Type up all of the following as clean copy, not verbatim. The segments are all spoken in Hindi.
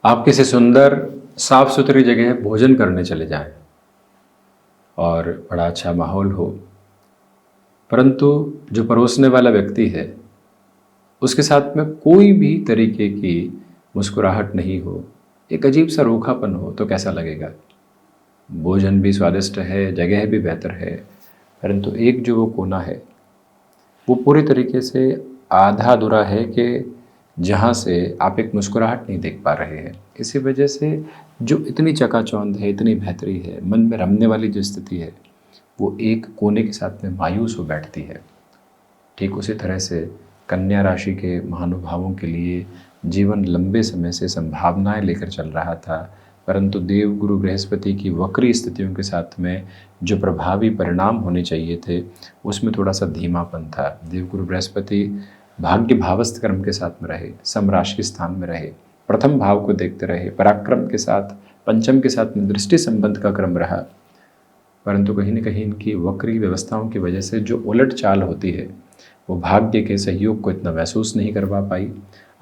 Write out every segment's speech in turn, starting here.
आप किसी सुंदर साफ सुथरी जगह भोजन करने चले जाएं और बड़ा अच्छा माहौल हो, परंतु जो परोसने वाला व्यक्ति है उसके साथ में कोई भी तरीके की मुस्कुराहट नहीं हो, एक अजीब सा रूखापन हो, तो कैसा लगेगा। भोजन भी स्वादिष्ट है, जगह भी बेहतर है, परंतु एक जो वो कोना है वो पूरी तरीके से आधा अधूरा है कि जहाँ से आप एक मुस्कुराहट नहीं देख पा रहे हैं। इसी वजह से जो इतनी चकाचौंध है, इतनी बेहतरी है, मन में रमने वाली जो स्थिति है वो एक कोने के साथ में मायूस हो बैठती है। ठीक उसी तरह से कन्या राशि के महानुभावों के लिए जीवन लंबे समय से संभावनाएं लेकर चल रहा था, परंतु देव गुरु बृहस्पति की वक्री स्थितियों के साथ में जो प्रभावी परिणाम होने चाहिए थे उसमें थोड़ा सा धीमापन था। देव गुरु बृहस्पति भाग्य भावस्थ क्रम के साथ में रहे, समराशि स्थान में रहे, प्रथम भाव को देखते रहे, पराक्रम के साथ पंचम के साथ में दृष्टि संबंध का क्रम रहा, परंतु कहीं न कहीं इनकी वक्री व्यवस्थाओं की वजह से जो उलट चाल होती है वो भाग्य के सहयोग को इतना महसूस नहीं करवा पाई।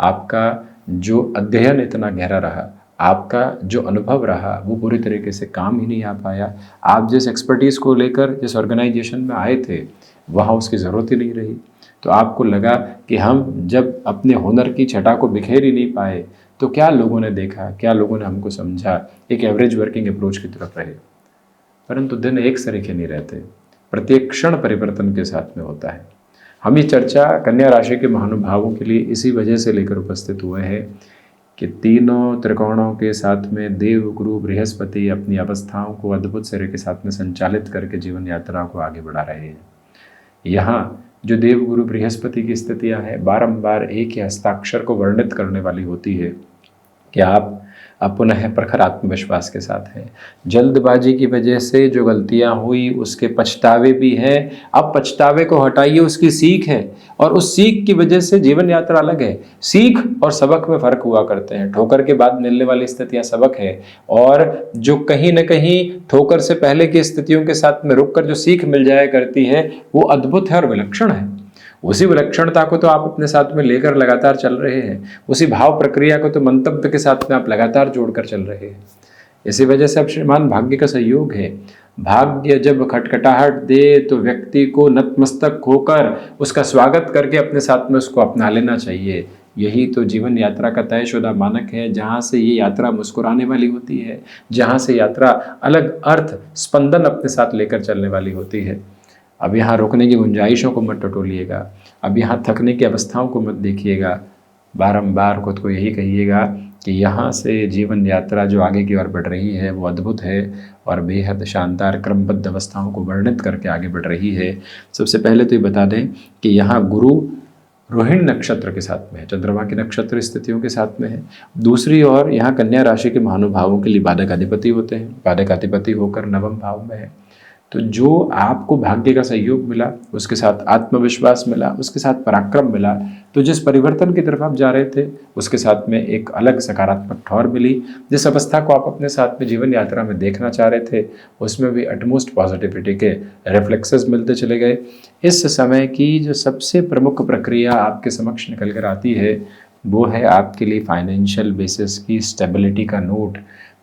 आपका जो अध्ययन इतना गहरा रहा, आपका जो अनुभव रहा वो पूरी तरीके से काम ही नहीं आ पाया। आप जिस एक्सपर्टीज़ को लेकर जिस ऑर्गेनाइजेशन में आए थे वहाँ उसकी ज़रूरत ही नहीं रही। तो आपको लगा कि हम जब अपने हुनर की छटा को बिखेर ही नहीं पाए तो क्या लोगों ने देखा, क्या लोगों ने हमको समझा, एक एवरेज वर्किंग अप्रोच की तरफ रहे। परंतु दिन एक सरीखे नहीं रहते, प्रत्येक क्षण परिवर्तन के साथ में होता है। हम ये चर्चा कन्या राशि के महानुभावों के लिए इसी वजह से लेकर उपस्थित हुए हैं कि तीनों त्रिकोणों के साथ में देव गुरु बृहस्पति अपनी अवस्थाओं को अद्भुत सिरे के साथ में संचालित करके जीवन यात्रा को आगे बढ़ा रहे हैं। यहाँ जो देव गुरु बृहस्पति की स्थितियाँ हैं बारंबार एक ही हस्ताक्षर को वर्णित करने वाली होती है कि आप पुनः प्रखर आत्मविश्वास के साथ हैं। जल्दबाजी की वजह से जो गलतियां हुई उसके पछतावे भी हैं, अब पछतावे को हटाइए, उसकी सीख है और उस सीख की वजह से जीवन यात्रा अलग है। सीख और सबक में फ़र्क हुआ करते हैं। ठोकर के बाद मिलने वाली स्थितियां सबक है और जो कहीं न कहीं ठोकर से पहले की स्थितियों के साथ में रुक कर जो सीख मिल जाया करती है वो अद्भुत है और विलक्षण है। उसी विलक्षणता को तो आप अपने साथ में लेकर लगातार चल रहे हैं, उसी भाव प्रक्रिया को तो मंतव्य के साथ में आप लगातार जोड़कर चल रहे हैं। इसी वजह से अब श्रीमान भाग्य का सहयोग है। भाग्य जब खटखटाहट दे तो व्यक्ति को नतमस्तक होकर उसका स्वागत करके अपने साथ में उसको अपना लेना चाहिए। यही तो जीवन यात्रा का तयशुदा मानक है, जहाँ से ये यात्रा मुस्कुराने वाली होती है, जहाँ से यात्रा अलग अर्थ स्पंदन अपने साथ लेकर चलने वाली होती है। अब यहाँ रुकने की गुंजाइशों को मत टटोलिएगा, अब यहाँ थकने की अवस्थाओं को मत देखिएगा। बारंबार खुद को यही कहिएगा कि यहाँ से जीवन यात्रा जो आगे की ओर बढ़ रही है वो अद्भुत है और बेहद शानदार क्रमबद्ध अवस्थाओं को वर्णित करके आगे बढ़ रही है। सबसे पहले तो ये बता दें कि यहाँ गुरु रोहिणी नक्षत्र के साथ में है, चंद्रमा की नक्षत्र स्थितियों के साथ में है। दूसरी ओर यहाँ कन्या राशि के महानुभावों के लिए बाधक अधिपति होते हैं, बाधक अधिपति होकर नवम भाव में है। तो जो आपको भाग्य का सहयोग मिला, उसके साथ आत्मविश्वास मिला, उसके साथ पराक्रम मिला, तो जिस परिवर्तन की तरफ आप जा रहे थे उसके साथ में एक अलग सकारात्मक ठौर मिली। जिस अवस्था को आप अपने साथ में जीवन यात्रा में देखना चाह रहे थे उसमें भी अटमोस्ट पॉजिटिविटी के रिफ्लेक्सेस मिलते चले गए। इस समय की जो सबसे प्रमुख प्रक्रिया आपके समक्ष निकल कर आती है वो है आपके लिए फाइनेंशियल बेसिस की स्टेबिलिटी का नोट।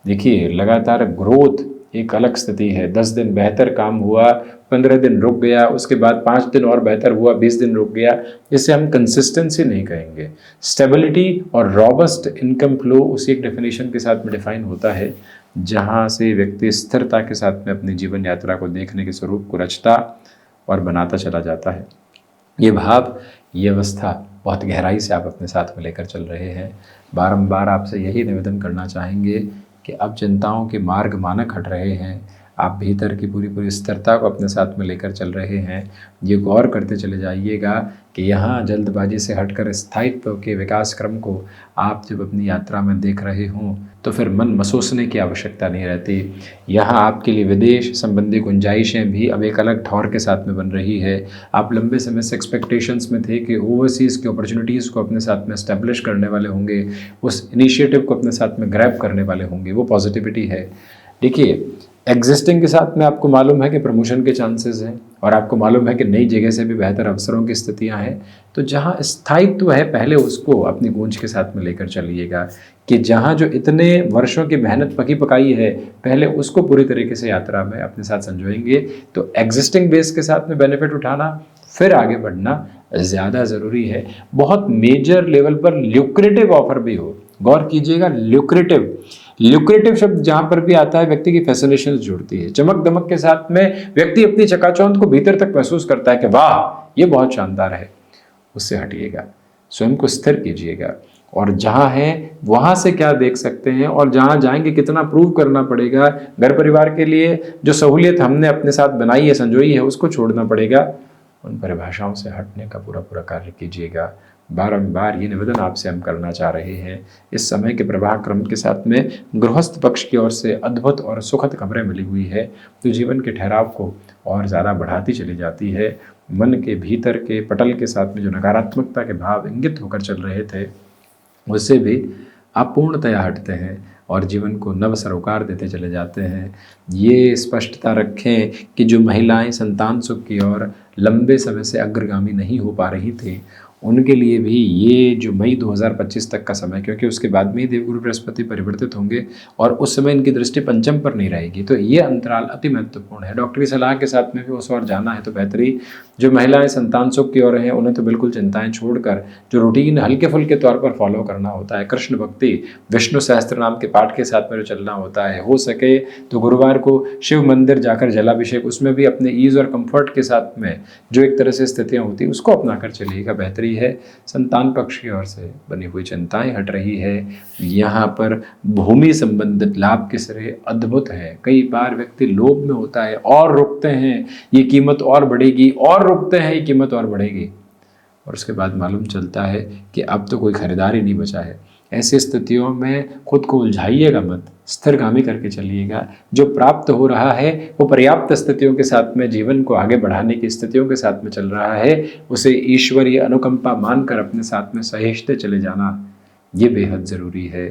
देखिए, लगातार ग्रोथ एक अलग स्थिति है। 10 दिन बेहतर काम हुआ, 15 दिन रुक गया, उसके बाद 5 दिन और बेहतर हुआ, 20 दिन रुक गया। इसे हम कंसिस्टेंसी नहीं कहेंगे। स्टेबिलिटी और रॉबस्ट इनकम फ्लो उसी एक डेफिनेशन के साथ में डिफाइन होता है, जहाँ से व्यक्ति स्थिरता के साथ में अपनी जीवन यात्रा को देखने के स्वरूप को रचता और बनाता चला जाता है। ये भाव, ये अवस्था बहुत गहराई से आप अपने साथ में लेकर चल रहे हैं। बारंबार आपसे यही निवेदन करना चाहेंगे कि अब चिंताओं के मार्ग मानक हट रहे हैं, आप भीतर की पूरी स्थिरता को अपने साथ में लेकर चल रहे हैं। ये गौर करते चले जाइएगा कि यहाँ जल्दबाजी से हटकर स्थायित्व के विकास क्रम को आप जब अपनी यात्रा में देख रहे हों तो फिर मन मसोसने की आवश्यकता नहीं रहती। यहाँ आपके लिए विदेश संबंधी गुंजाइशें भी अब एक अलग ठौर के साथ में बन रही है। आप लंबे समय से एक्सपेक्टेशंस में थे कि ओवरसीज़ की अपॉर्चुनिटीज़ को अपने साथ में एस्टेब्लिश करने वाले होंगे, उस इनिशिएटिव को अपने साथ में ग्रैब करने वाले होंगे, वो पॉजिटिविटी है। देखिए, एग्जिस्टिंग के साथ में आपको मालूम है कि प्रमोशन के चांसेस हैं और आपको मालूम है कि नई जगह से भी बेहतर अवसरों की स्थितियां हैं, तो जहां स्थायित्व है पहले उसको अपनी गूंज के साथ में लेकर चलिएगा कि जहां जो इतने वर्षों की मेहनत पकी पकाई है पहले उसको पूरी तरीके से यात्रा में अपने साथ संजोएंगे। तो एग्जिस्टिंग बेस के साथ में बेनिफिट उठाना फिर आगे बढ़ना ज़्यादा ज़रूरी है। बहुत मेजर लेवल पर ल्यूक्रेटिव ऑफर भी हो, गौर कीजिएगा, ल्यूक्रेटिव शब्द जहां पर भी आता है व्यक्ति की फैसिनेशन जुड़ती है, चमक दमक के साथ में व्यक्ति अपनी चकाचौंध को भीतर तक महसूस करता है कि वाह ये बहुत शानदार है। उससे हटिएगा, स्वयं को स्थिर कीजिएगा और जहां है वहां से क्या देख सकते हैं और जहां जाएंगे कितना प्रूव करना पड़ेगा, घर परिवार के लिए जो सहूलियत हमने अपने साथ बनाई है संजोई है उसको छोड़ना पड़ेगा, उन परिभाषाओं से हटने का पूरा पूरा कार्य कीजिएगा। बारंबार ये निवेदन आपसे हम करना चाह रहे हैं। इस समय के प्रवाह क्रम के साथ में गृहस्थ पक्ष की ओर से अद्भुत और सुखद खबरें मिली हुई है जो जीवन के ठहराव को और ज़्यादा बढ़ाती चली जाती है। मन के भीतर के पटल के साथ में जो नकारात्मकता के भाव इंगित होकर चल रहे थे उससे भी आप पूर्णतया हटते हैं और जीवन को नव सरोकार देते चले जाते हैं। ये स्पष्टता रखें कि जो महिलाएं संतान सुख की ओर लंबे समय से अग्रगामी नहीं हो पा रही थी उनके लिए भी ये जो मई 2025 तक का समय, क्योंकि उसके बाद में ही देवगुरु बृहस्पति परिवर्तित होंगे और उस समय इनकी दृष्टि पंचम पर नहीं रहेगी, तो ये अंतराल अति महत्वपूर्ण है। डॉक्टरी सलाह के साथ में भी उस ओर जाना है तो बेहतरी। जो महिलाएं संतान सुख की ओर हैं उन्हें तो बिल्कुल चिंताएं छोड़कर जो रूटीन हल्के फुल्के तौर पर फॉलो करना होता है, कृष्ण भक्ति विष्णु सहस्त्र नाम के पाठ के साथ में जो चलना होता है, हो सके तो गुरुवार को शिव मंदिर जाकर जलाभिषेक, उसमें भी अपने ईज और कंफर्ट के साथ में जो एक तरह से स्थितियां होती है उसको अपना कर चलिएगा, बेहतरी है। संतान पक्ष की ओर से बनी हुई चिंताएं हट रही है। यहाँ पर भूमि संबंधित लाभ के सिरे अद्भुत है। कई बार व्यक्ति लोभ में होता है और रुकते हैं ये कीमत और बढ़ेगी, और रुकते हैं ये कीमत और बढ़ेगी, और उसके बाद मालूम चलता है कि अब तो कोई खरीदार ही नहीं बचा है। ऐसी स्थितियों में खुद को उलझाइएगा मत, स्थिरगामी करके चलिएगा। जो प्राप्त हो रहा है वो पर्याप्त स्थितियों के साथ में जीवन को आगे बढ़ाने की स्थितियों के साथ में चल रहा है, उसे ईश्वरीय अनुकंपा मानकर अपने साथ में सहेजते चले जाना ये बेहद ज़रूरी है।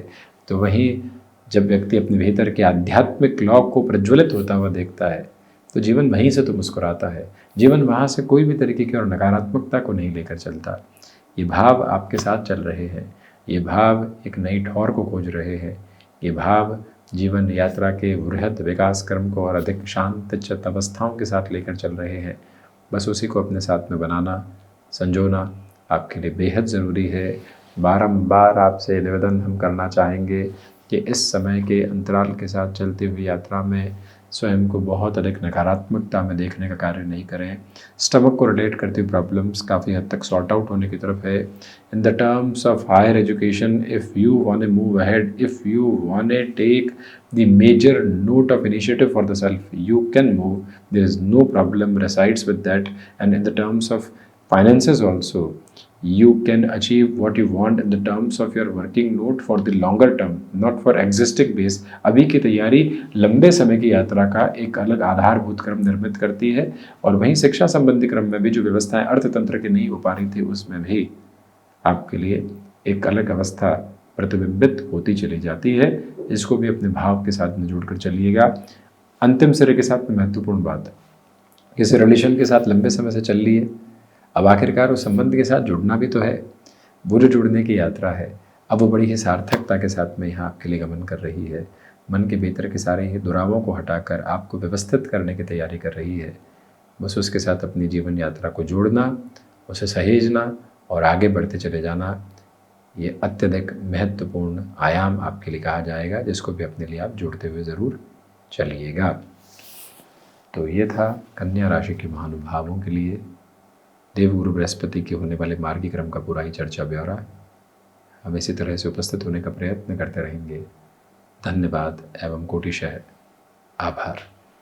तो वहीं जब व्यक्ति अपने भीतर के आध्यात्मिक लौ को प्रज्वलित होता हुआ देखता है तो जीवन वहीं से तो मुस्कुराता है, जीवन वहाँ से कोई भी तरीके की और नकारात्मकता को नहीं लेकर चलता। ये भाव आपके साथ चल रहे हैं, ये भाव एक नई ठौर को खोज रहे हैं, ये भाव जीवन यात्रा के वृहद विकास क्रम को और अधिक शांत चित्त अवस्थाओं के साथ लेकर चल रहे हैं। बस उसी को अपने साथ में बनाना, संजोना आपके लिए बेहद ज़रूरी है। बारंबार आपसे निवेदन हम करना चाहेंगे कि इस समय के अंतराल के साथ चलती हुई यात्रा में स्वयं को बहुत अधिक नकारात्मकता में देखने का कार्य नहीं करें। स्टमक को रिलेट करती प्रॉब्लम्स काफ़ी हद तक सॉर्ट आउट होने की तरफ है। In the terms of higher education, if you want to move ahead, if you want to take the major note of initiative for the self, you can move. There is no problem resides with that. And in the terms of finances also, you can achieve what you want in the terms of your working note for the longer term, not for existing base. अभी की तैयारी लंबे समय की यात्रा का एक अलग आधारभूत क्रम निर्मित करती है, और वहीं शिक्षा संबंधी क्रम में भी जो व्यवस्थाएं अर्थतंत्र की नहीं हो पा रही थी उसमें भी आपके लिए एक अलग अवस्था प्रतिबिंबित होती चली जाती है। इसको भी अपने भाव के साथ में जोड़कर चलिएगा। अंतिम सिरे के साथ में महत्वपूर्ण बात, किसी रिलेशन के साथ लंबे समय से चल रही है, अब आखिरकार उस संबंध के साथ जुड़ना भी तो है, वो जो जुड़ने की यात्रा है अब वो बड़ी ही सार्थकता के साथ में यहाँ आपके लिए गमन कर रही है। मन के भीतर के सारे ही दुरावों को हटाकर आपको व्यवस्थित करने की तैयारी कर रही है। बस उसके साथ अपनी जीवन यात्रा को जोड़ना, उसे सहेजना और आगे बढ़ते चले जाना, ये अत्यधिक महत्वपूर्ण आयाम आपके लिए कहा जाएगा, जिसको भी अपने लिए आप जोड़ते हुए ज़रूर चलिएगा। तो ये था कन्या राशि के महानुभावों के लिए देवगुरु बृहस्पति के होने वाले मार्गी क्रम का पूरा ही चर्चा ब्यौरा। हम इसी तरह से उपस्थित होने का प्रयत्न करते रहेंगे। धन्यवाद एवं कोटिशः आभार।